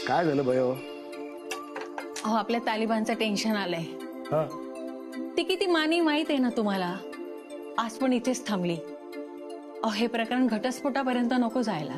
काय झालं भयो? अहो आपल्या तालिबानचं टेन्शन आलंय. ती किती मानी माहित आहे ना तुम्हाला. आज पण इथेच थांबली. अहो हे प्रकरण घटस्फोटापर्यंत नको जायला.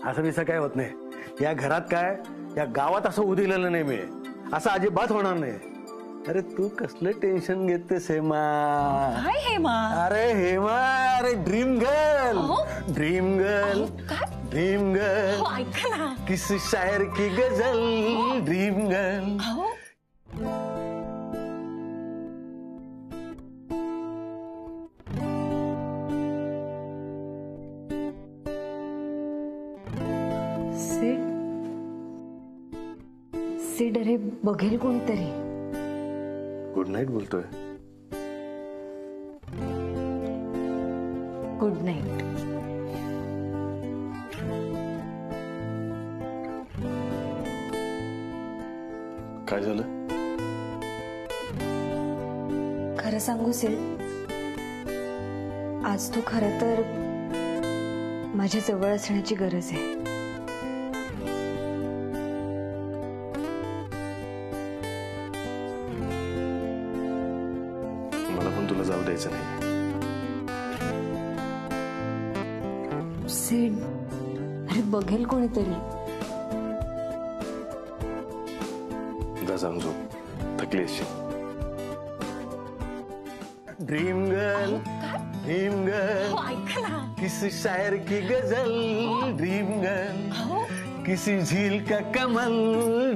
असं विसं काय होत नाही. या घरात काय या गावात असं उदिलेलं नाही मी. असं अजिबात होणार नाही. अरे तू कसलं टेन्शन घेतेस हेमा? काय हेमा? अरे हेमा, अरे dream girl. Dream girl, dream girl. ऐका ना, किस शायर की गजल. Dream girl. सिड, अरे बघेल कोणतरी. गुड नाईट बोलतोय. Good night. काय झालं? खरं सांगू सिड, आज तू खरं तर माझ्या जवळ असण्याची गरज आहे. मला पण तुला जाऊ द्यायचं नाही. सिड, अरे बघेल कोणीतरी. जा जाऊन झोप. थकली असशील. Dream girl, dream girl. ऐका ना, किसी शायर की गजल. ड्रीम गर्ल, किसी झील का कमल.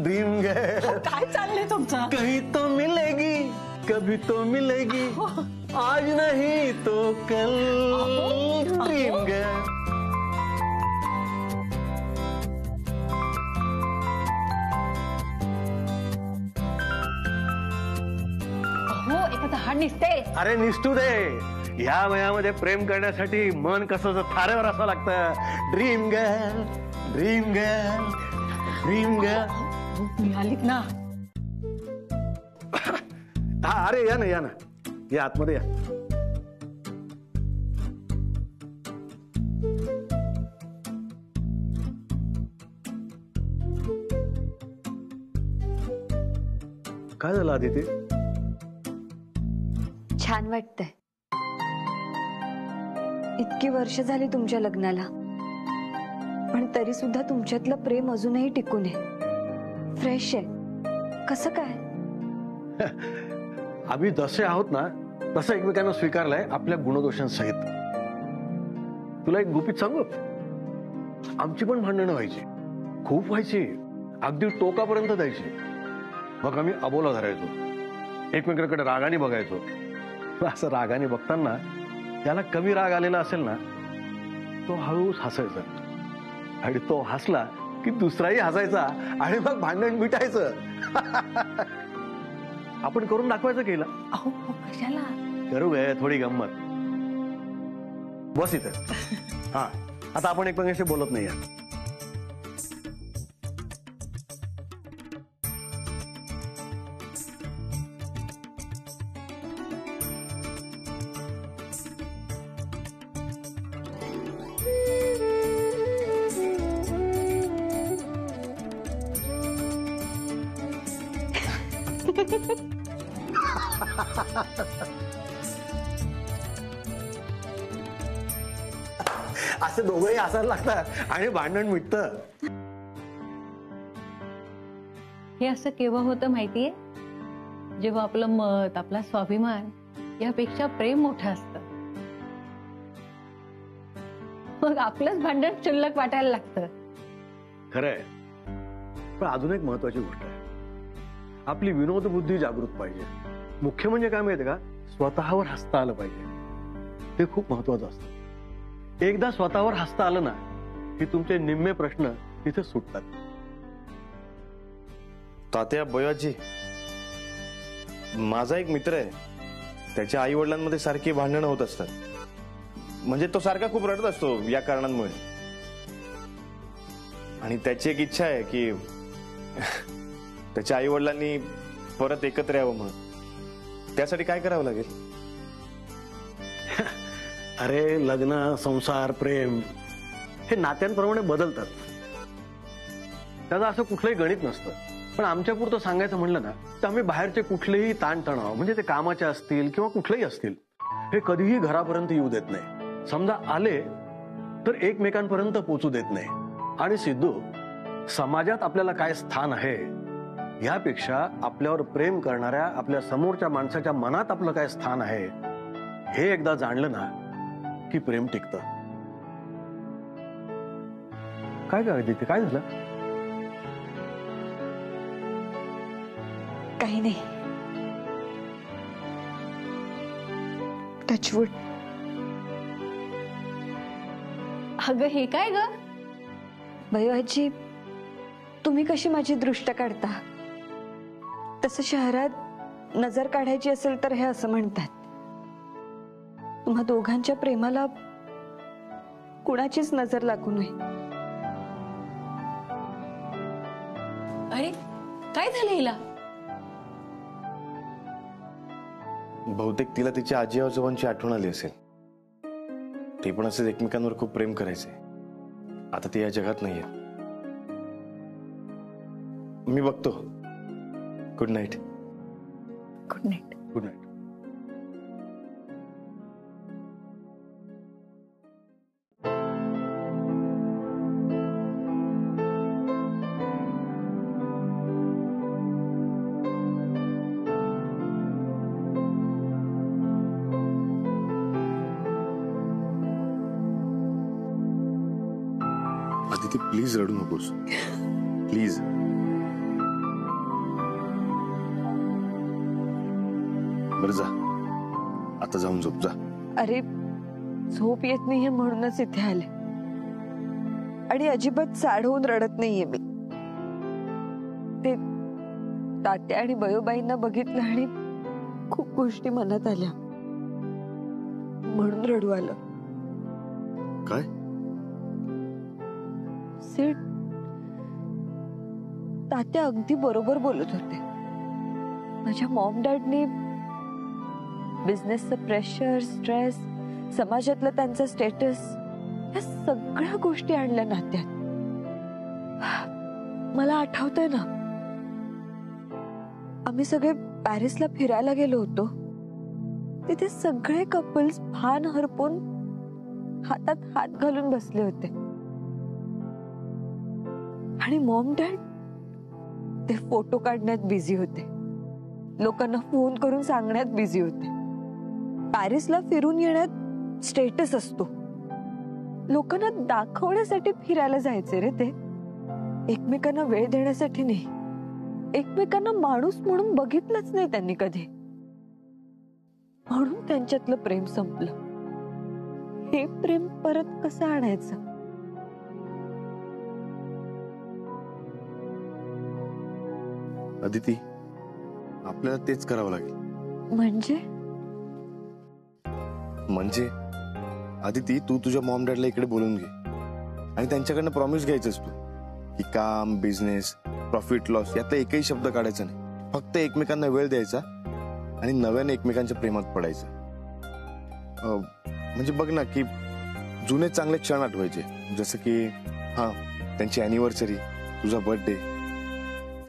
Dream girl. काय चाललंय तुमचं? कहीं तो मिलेगी, कभी तो मिलेगी, आज नहीं तो कल. Dream girl. एखादा हाड निसते. अरे निष्ठू दे. ह्या वयामध्ये प्रेम करण्यासाठी मन कसं थाऱ्यावर असं लागतं. Dream girl, dream girl, dream girl. मिळालीत ना. हा अरे या ना, या ना, या आतमध्ये या. काय झालं आदिती? छान वाटतंय. इतकी वर्ष झाली तुमच्या लग्नाला, पण तरी सुद्धा तुमच्यातलं प्रेम अजूनही टिकून आहे. फ्रेश आहे. कसं काय? आम्ही जसे आहोत ना तसं एकमेकांना स्वीकारलंय आपल्या गुणदोषांसहित. तुला एक गुपित सांगू? आमची पण भांडणं व्हायची. खूप व्हायची. अगदी टोकापर्यंत जायची. मग आम्ही अबोला धरायचो. एकमेकांकडे रागाने बघायचो. असं रागाने बघताना त्याला कमी राग आलेला असेल ना, तो हळूच हसायचा. आणि तो हसला की दुसराही हसायचा. आणि मग भांडण मिटायचं. आपण करून दाखवायचं केलं. अहो कशाला? करू गे थोडी गंमत. बस इथं. हा आता आपण एकमेकांशी बोलत नाही. असे दोघंही हसायला लागतात आणि भांडण मिटतं. हे असं केव्हा होतं माहितीये? जेव्हा आपलं मत, आपला स्वाभिमान यापेक्षा प्रेम मोठं असतं. मग आपलंच भांडण क्षुल्लक वाटायला लागतं. खरंय. पण अजून एक महत्वाची गोष्ट आहे. आपली विनोद बुद्धी जागृत पाहिजे. मुख्य म्हणजे काय माहितीये का? स्वतःवर हसता आलं पाहिजे. ते खूप महत्वाचं असतं. एकदा स्वतःवर हसता आलं ना की तुमचे निम्मे प्रश्न तिथे सुटतात. तात्या बयाजी, माझा एक मित्र आहे. त्याच्या आई वडिलांमध्ये सारखी भांडणं होत असतात. म्हणजे तो सारखा खूप रडत असतो या कारणांमुळे. आणि त्याची एक इच्छा आहे की त्याच्या आई वडिलांनी परत एकत्र यावं म्हणून. त्यासाठी काय करावं लागेल? अरे लग्न, संसार, प्रेम हे नात्यांप्रमाणे बदलतात. त्याचं असं कुठलंही गणित नसतं. पण आमच्या पुरतं सांगायचं म्हणलं ना तर आम्ही बाहेरचे कुठलेही ताणतणाव म्हणजे ते कामाचे असतील किंवा कुठलेही असतील हे कधीही घरापर्यंत येऊ देत नाही. समजा आले तर एकमेकांपर्यंत पोचू देत नाही. आणि सिद्धू, समाजात आपल्याला काय स्थान आहे यापेक्षा आपल्यावर प्रेम करणाऱ्या आपल्या समोरच्या माणसाच्या मनात आपलं काय स्थान आहे हे एकदा जाणलं ना की प्रेम टिकतं. काय काय काय झालं? काही नाही. टचवूड. अगं हे काय ग? भयो आजी, तुम्ही कशी माझी दृष्ट काढता तसं शहरात नजर काढायची असेल तर हे असं म्हणतात. तुम्हा दोघांच्या प्रेमाला कुणाचीच नजर लागू नये. अरे काय झालं हिला? बहुतेक तिला तिच्या आजी आजोबांची आठवण आली असेल. ते पण असेच एकमेकांवर खूप प्रेम करायचे. आता ती या जगात नाहीये. मी बघतो. Good night. Good night. Good night. Aditi please रडू नकोस. प्लीज. बरं जा, आता जाऊन झोप जा. अरे झोप येत नाहीये म्हणूनच इथे आले आणि अजिबात साड होऊन रडत नाहीये मी. ते तात्या आणि बयोबाईंना बघितलं आणि खूप गोष्टी मनात आल्या म्हणून रडू आलं. काय? सीट, तात्या अगदी बरोबर बोलत होते. माझ्या मॉम डॅडनी बिझनेसचं प्रेशर, स्ट्रेस, समाजातलं त्यांचं स्टेटस या सगळ्या गोष्टी आणल्या नात्यात. मला आठवतंय ना, आम्ही सगळे पॅरिसला फिरायला गेलो होतो. तिथे सगळे कपल्स फान हरपून हातात हात घालून बसले होते आणि मॉम डॅड ते फोटो काढण्यात बिझी होते. लोकांना फोन करून सांगण्यात बिझी होते. पॅरिसला फिरून येण्यात स्टेटस असतो. लोकांना दाखवण्यासाठी फिरायला जायचे रे ते, एकमेकांना वेळ देण्यासाठी नाही. एकमेकांना माणूस म्हणून बघितलंच नाही त्यांनी कधी, म्हणून त्यांच्यातलं प्रेम संपलं. हे प्रेम परत कसं आणायचं? अदिती, आपल्याला तेच करावं लागेल. म्हणजे आदिती, तू तुझ्या मॉम डॅडला इकडे बोलून घे आणि त्यांच्याकडनं प्रॉमिस घ्यायचंस तू की काम, बिझनेस, प्रॉफिट लॉस यातला एकही शब्द काढायचा नाही. फक्त एकमेकांना वेळ द्यायचा आणि नव्याने एकमेकांच्या प्रेमात पडायचं. म्हणजे बघ ना की जुने चांगले क्षण आठवायचे, जसं की त्यांची अॅनिव्हर्सरी, तुझा बर्थडे.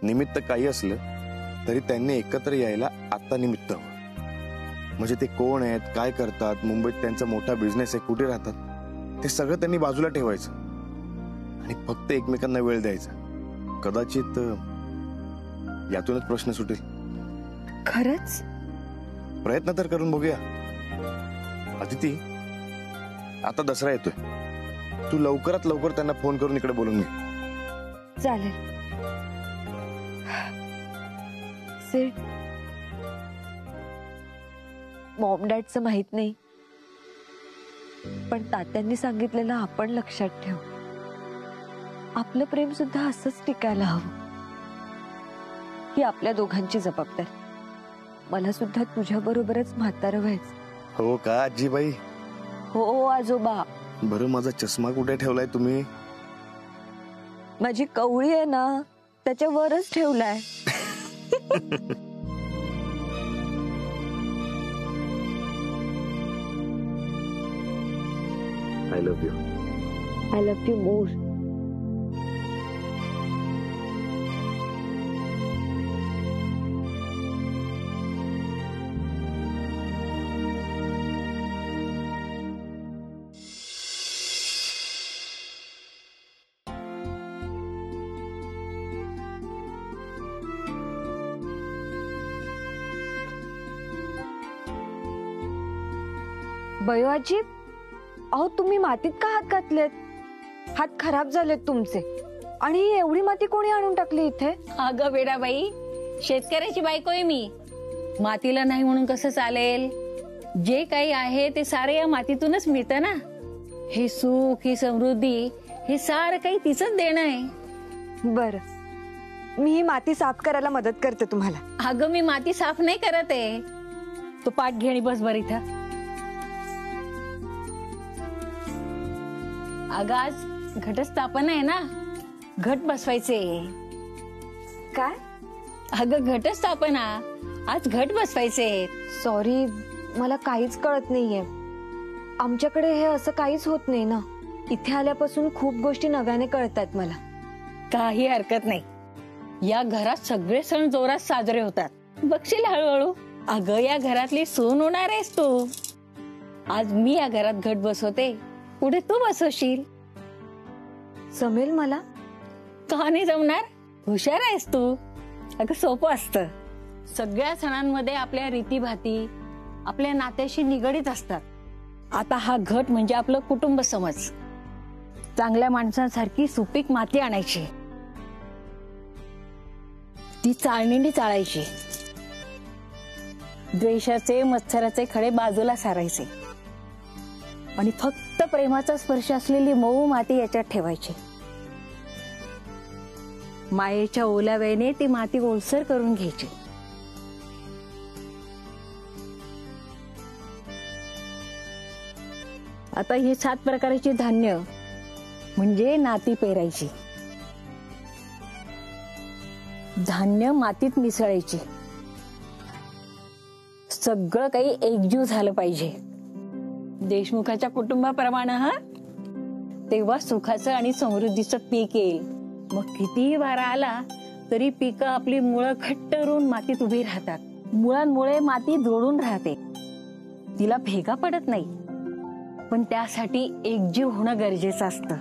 निमित्त काही असलं तरी त्यांनी एकत्र यायला आता निमित्त हवं. म्हणजे ते कोण आहेत, काय करतात, मुंबईत त्यांचा मोठा बिझनेस आहे, कुठे राहतात, ते सगळं त्यांनी बाजूला ठेवायचं आणि फक्त एकमेकांना वेळ द्यायचा. कदाचित यातूनच प्रश्न सुटेल. खरंच? प्रयत्न तर करून बघूया. अदिती, आता दसरा येतोय. तू लवकरात लवकर त्यांना फोन करून इकडे बोलून घे. चालेल. सेठ, मॉम डॅडचं माहित नाही, पण तात्यांनी सांगितलेलं आपण लक्षात ठेव. आपलं प्रेम सुद्धा असंच टिकायला हवं. ही आपल्या दोघांची जबाबदारी. मला सुद्धा तुझ्या बरोबरच म्हातारं व्हायचं. हो का आजीबाई? हो आजोबा. बरं, माझा चष्मा कुठे ठेवलाय तुम्ही? माझी कवळी आहे ना, त्याच्यावरच ठेवलाय. I love you. I love you more. बयो आजी, अहो तुम्ही मातीत का हात घातलेत? हात खराब झालेत तुमचे. आणि एवढी माती कोणी आणून टाकली इथे? अगं बेडाबाई, शेतकऱ्याची बायको आहे मी. मातीला नाही म्हणून कसं चालेल? जे काही आहे ते सारे या मातीतूनच मिळतं ना. हे सुख, ही समृद्धी, हे सारं काही तिचंच देणं आहे. बर, मी ही माती साफ करायला मदत करते तुम्हाला. अगं मी माती साफ नाही करत आहे. तू पाठ घे आणि बस बरं इथं. अगं आज घटस्थापना आहे ना, घट बसवायचे. काय? अगं घटस्थापना, आज घट बसवायचे. सॉरी, मला काहीच कळत नाहीये. आमच्याकडे हे असं काहीच होत नाही ना. इथे आल्यापासून खूप गोष्टी नव्याने कळतात मला. काही हरकत नाही. या घरात सगळे सण जोरात साजरे होतात. बघशील हळूहळू. अगं या घरातली सून होणार आहेस तू. आज मी या घरात घट बसवते, पुढे तू बसवशील. जमेल मला? का नाही जमणार? हुशार आहेस तू. अगं सोपं असतं. सगळ्या सणांमध्ये आपल्या रीतीभाती आपल्या नात्याशी निगडीत असतात. आता हा घट म्हणजे आपलं कुटुंब समज. चांगल्या माणसांसारखी सुपीक माती आणायची, ती चाळणीने चाळायची. द्वेषाचे मत्सराचे खडे बाजूला सारायचे आणि फक्त प्रेमाचा स्पर्श असलेली मऊ माती याच्यात ठेवायची. मायेच्या ओलाव्याने ती माती ओलसर करून घ्यायची. आता ही 7 प्रकारची धान्य म्हणजे नाती पेरायची. धान्य मातीत मिसळायची. सगळं काही एकजीव झालं पाहिजे, देशमुखाच्या कुटुंबाप्रमाणे. हा, तेव्हा सुखाचं आणि समृद्धीचं पीक येईल. मग कितीही वारा आला तरी पिकं आपली मुळं घट्ट करून मातीत उभी राहतात. मुळांमुळे माती जोडून राहते, तिला भेगा पडत नाही. पण त्यासाठी एकजीव होणं गरजेचं असतं.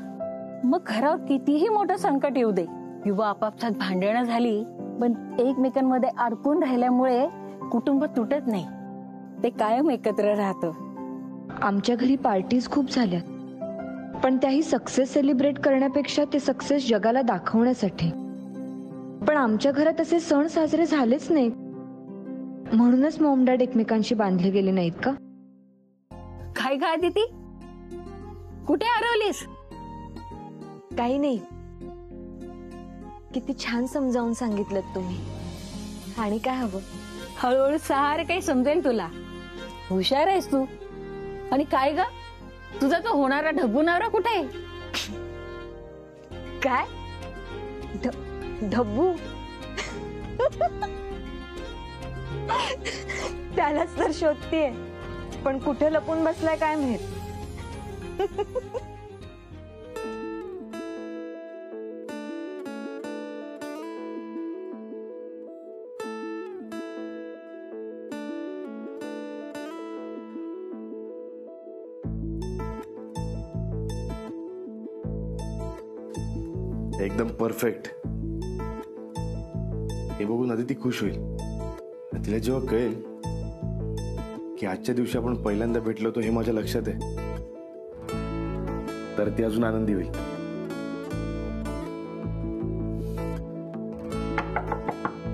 मग घरावर कितीही मोठं संकट येऊ दे किंवा आपापसात भांडणं झाली, पण एकमेकांमध्ये अडकून राहिल्यामुळे कुटुंब तुटत नाही, ते कायम एकत्र राहतं. आमच्या घरी पार्टीज खूप झाल्या, पण त्याही सक्सेस सेलिब्रेट करण्यापेक्षा ते सक्सेस जगाला दाखवण्यासाठी. पण आमच्या घरात असे सण साजरे झालेच नाहीत. म्हणूनच मॉम डॅड एकमेकांशी बांधले गेले नाहीत का? काय गा दिती, कुठे हरवलीस? काही नाही. किती छान समजावून सांगितलं तुम्ही. आणि काय हवं? हळूहळू सारं काही समजेल तुला. हुशार आहेस तू. आणि काय ग, तुझा तो होणारा ढब्बू नवरा कुठे? काय? ढब्बू? त्यालाच तर शोधतीये, पण कुठे लपून बसलाय काय माहित. एकदम परफेक्ट. हे बघून आधी ती खुश होईल. तिला जेव्हा कळेल की आजच्या दिवशी आपण पहिल्यांदा भेटलो होतो हे माझ्या लक्षात आहे, तर ती अजून आनंदी होईल.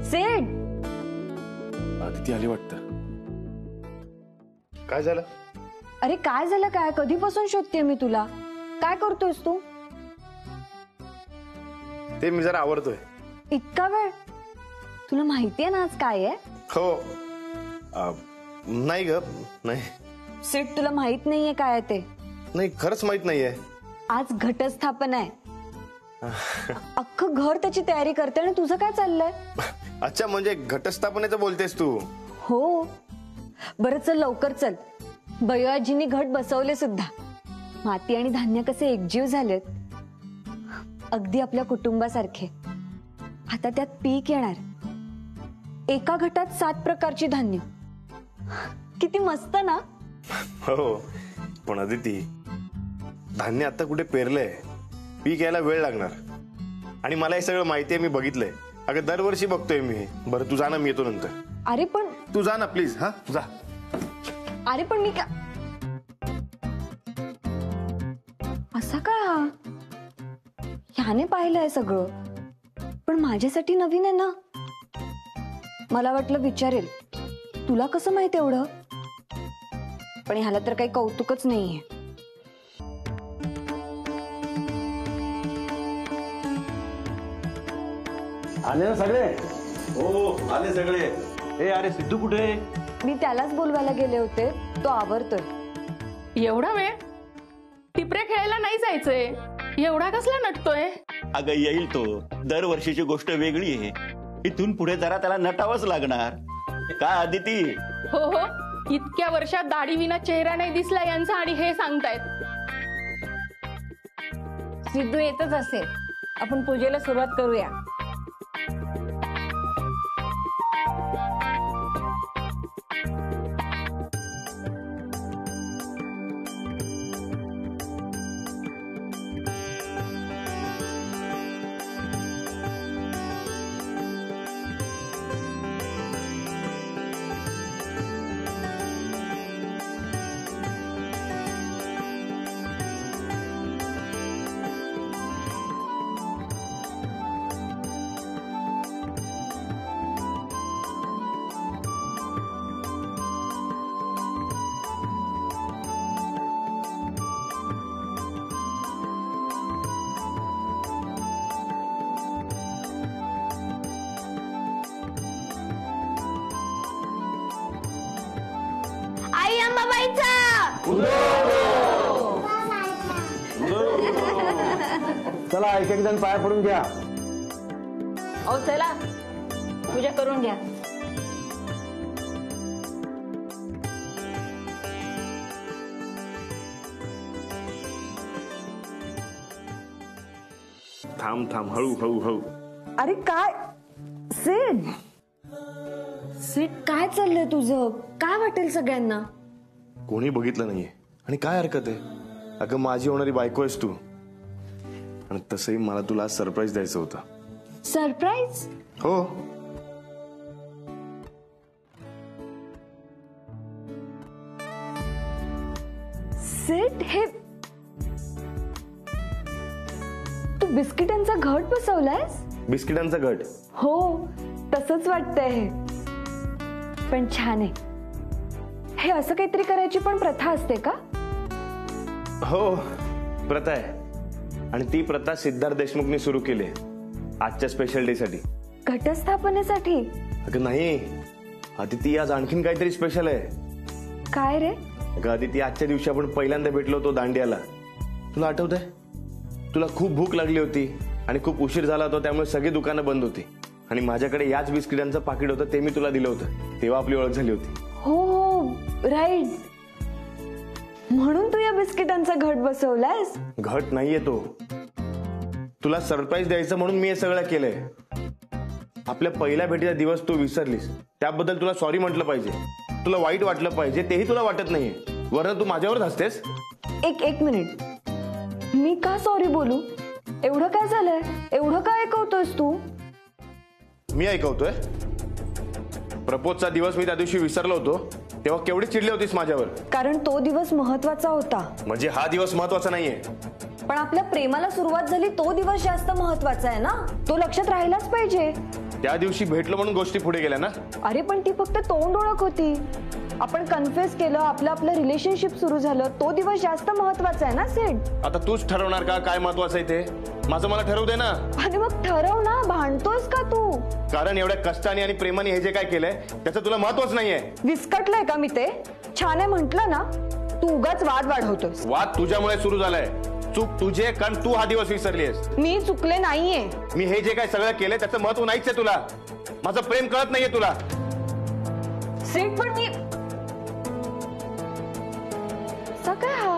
सेड, आधी ती आली वाटतं. काय झालं? अरे काय झालं? काय कधीपासून शोधतेय मी तुला. काय करतोयस तू? ते मी जरा आवरतोय. इतका वेळ? तुला माहितीये ना आज काय आहे? हो. नाही ग, नाही. सेट, तुला माहित नाहीये काय आहे ते? नाही, खरंच माहित नाहीये. आज घटस्थापना आहे. अख्खं घर त्याची तयारी करते आणि तुझं काय चाललंय? अच्छा, म्हणजे घटस्थापनेचं बोलतेस तू? हो. बरं चल, लवकर चल. बयोआजींनी घट बसवले सुद्धा. माती आणि धान्य कसे एकजीव झालेत, अगदी आपल्या कुटुंबासारखे. आता त्यात पीक येणार. एका घटात 7 प्रकारची धान्य. किती मस्त ना? हो, पण अदिती, धान्य आता कुठे पेरलंय, पीक यायला वेळ लागणार. आणि मला हे सगळं माहिती आहे, मी बघितलंय. अगं दरवर्षी बघतोय मी. बरं तू जा ना, मी येतो नंतर. अरे पण तू जा ना प्लीज. हा जा. अरे पण मी ह्याने पाहिलंय सगळं, पण माझ्यासाठी नवीन आहे ना. मला वाटलं विचारेल, तुला कसं माहित एवढं? पण ह्याला तर काही कौतुकच नाहीये. आले ना सगळे? हो आले सगळे. ए अरे सिद्धू कुठे? मी त्यालाच बोलवायला गेले होते, तो आवरतोय. एवढा वेळ? टिपरे खेळायला नाही जायचंय? एवढा कसला नटतोय? अगं येईल तो. दरवर्षीची गोष्ट वेगळी आहे. इथून पुढे जरा त्याला नटावंच लागणार. काय आदिती? हो हो, इतक्या वर्षात दाढी विना चेहरा नाही दिसला यांचा आणि हे सांगतायत. सिद्धू येतच असेल, आपण पूजेला सुरुवात करूया. आई अंबाबाईचा चला एक एक जण पाया पडून घ्या. ओ चला, पूजा करून घ्या. थांब थांब, हळू हळू हळू. अरे काय सिड, सिड काय चाललंय तुझं? काय वाटेल सगळ्यांना? कोणी बघितलं नाहीये आणि काय हरकत आहे? अगं माझी होणारी बायको आहेस तू, आणि तसंही मला तुला सरप्राईज द्यायचं होतं. सरप्राईज? हो. सिड, हे तू बिस्किटांचा घट बसवलायस? बिस्किटांचा घट? हो, तसंच वाटतंय हे. पण छान आहे. हे असं काहीतरी करायची पण प्रथा असते का? हो, प्रथा आहे. आणि ती प्रथा सिद्धार्थ देशमुखने सुरू केली आजच्या स्पेशल डे साठी. घटस्थापनेसाठी? अगं नाही आदिती, आज आणखीन काहीतरी स्पेशल आहे. काय रे? अगं आदिती, आजच्या दिवशी आपण पहिल्यांदा भेटलो होतो दांडियाला. तुला आठवतंय? तुला खूप भूक लागली होती आणि खूप उशीर झाला होता, त्यामुळे सगळी दुकानं बंद होती आणि माझ्याकडे याच बिस्किटांचं पाकिट होतं, ते मी तुला दिलं होतं. तेव्हा आपली ओळख झाली होती. हो हो, राईट. म्हणून तू या बिस्किटांचा घट बसवलायस? घट नाहीये तो, तुला सरप्राईज द्यायचं म्हणून मी हे सगळं केलंय. आपल्या पहिल्या भेटीचा दिवस तू विसरलीस, त्याबद्दल तुला सॉरी म्हटलं पाहिजे. तुला वाईट वाटलं पाहिजे, तेही तुला वाटत नाहीये. वरनं तू माझ्यावर हसतेस. एक मिनिट, मी का सॉरी बोलू? एवढं काय झालंय? एवढं काय ऐकवतोयस तू? मी ऐकवतोय? प्रपोजचा दिवस मी त्या दिवशी विसरलो होतो, तेव्हा केवढी चिडली होतीस माझ्यावर. कारण तो दिवस महत्वाचा होता. म्हणजे हा दिवस महत्वाचा नाहीये? पण आपल्या प्रेमाला सुरुवात झाली तो दिवस जास्त महत्वाचा आहे ना, तो लक्षात राहिलाच पाहिजे. त्या दिवशी भेटलो म्हणून गोष्टी पुढे गेल्या ना. अरे पण ती फक्त तोंड ओळख होती. आपण कन्फेस केलं, आपलं रिलेशनशिप सुरू झालं, तो दिवस जास्त महत्वाचा आहे ना सिड. आता तूच ठरवणार का काय महत्वाचं आहे ते? माझं मला ठरवू दे ना. अरे मग ठरव ना, भांडतोयस का तू? कारण एवढ्या कष्टाने आणि प्रेमाने हे जे काय केलंय त्याचं तुला महत्वच नाहीये. विस्कटलंय का मी ते? छान आहे म्हंटल ना. तू उगाच वाद वाढवतोस. वाद तुझ्यामुळे सुरू झालाय. चूक तुझे, कारण तू हा दिवस विसरलीस. मी चुकले नाहीये. मी हे जे काय सगळं केलंय त्याचं महत्व नाहीच आहे तुला. माझं प्रेम कळत नाहीये तुला. सिड, पण मी काय हा